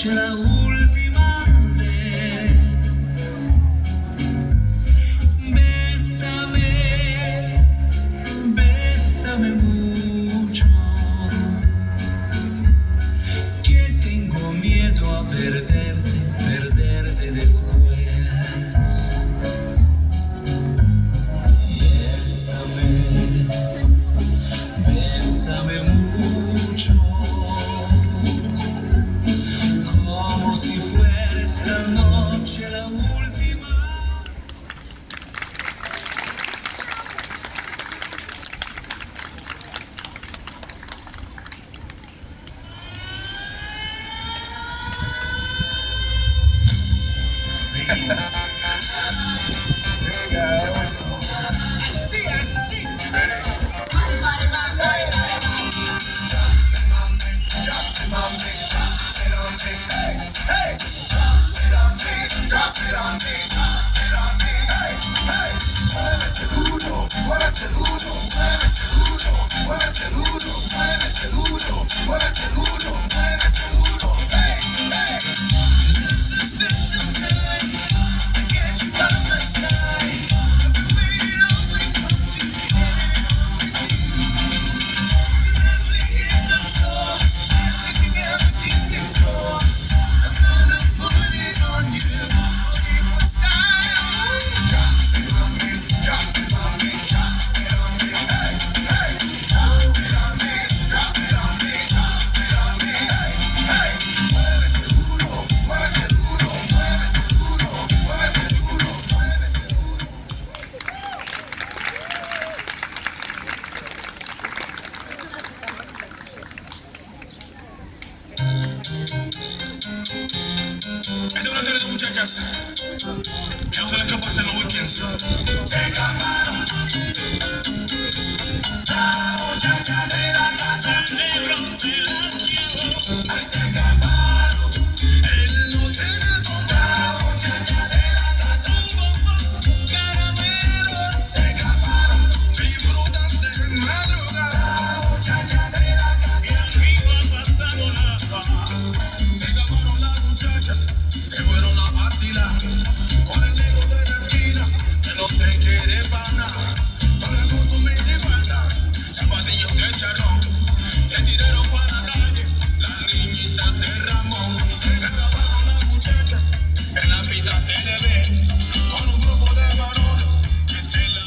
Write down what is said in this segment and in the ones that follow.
noche la última vez. Bésame, bésame mucho, que tengo miedo a perderte, perderte después. Bésame mucho, como si fuera esta noche la última. Es de una tele de muchachas que no se le escapa en los weekends. Se escaparon la muchacha de la casa de bronce las llevó. Ay, se escaparon, él no tiene bomba. La muchacha de la casa caramelos. Se escaparon, disfrutan de madrugada. La muchacha de la casa y arriba pasamos la paz. Se escaparon las muchachas, se fueron a vacilar con el negro de la esquina, que no se quiere para nada. Todas con su minifalda, zapatillos de charrón, se tiraron para la calle, las niñitas de Ramón. Se escaparon las muchachas, en la pista se le ve, con un grupo de varones que se la...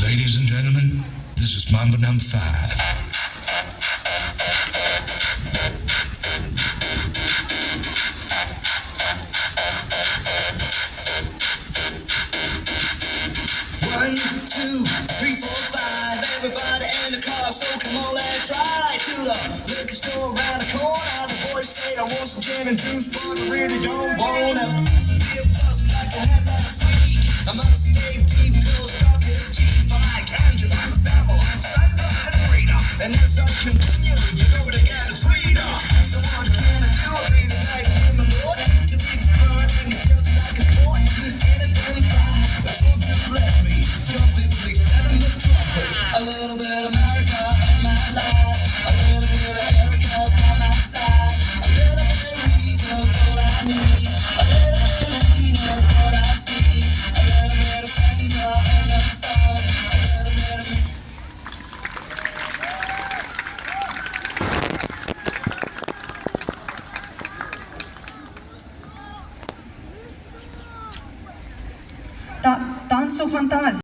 Ladies and gentlemen, this is Mambo number 5. One, two, three, four, five. Everybody in the car, so come on, let's ride to the liquor store around the corner. The boys say I want some gin and juice, but I really don't wanna be a bus like I had last week. I must stay deep, cause stuck is cheap. I like Angela, Babylon, Sandra, and Rita. And as I continue, you know the kind of sweeter. So what can I do? I need a night in the Lord to be fun and just like a sport. Anything fine, that's what you let me. Jump it, please, set in the trumpet. A little bit of America in my life. A little bit of Erica's by my side. A little bit of Rita's all I need. A little bit of Tina's what I see. A little bit of Sandra in the sun. A little bit of... Tanzo Fantasia.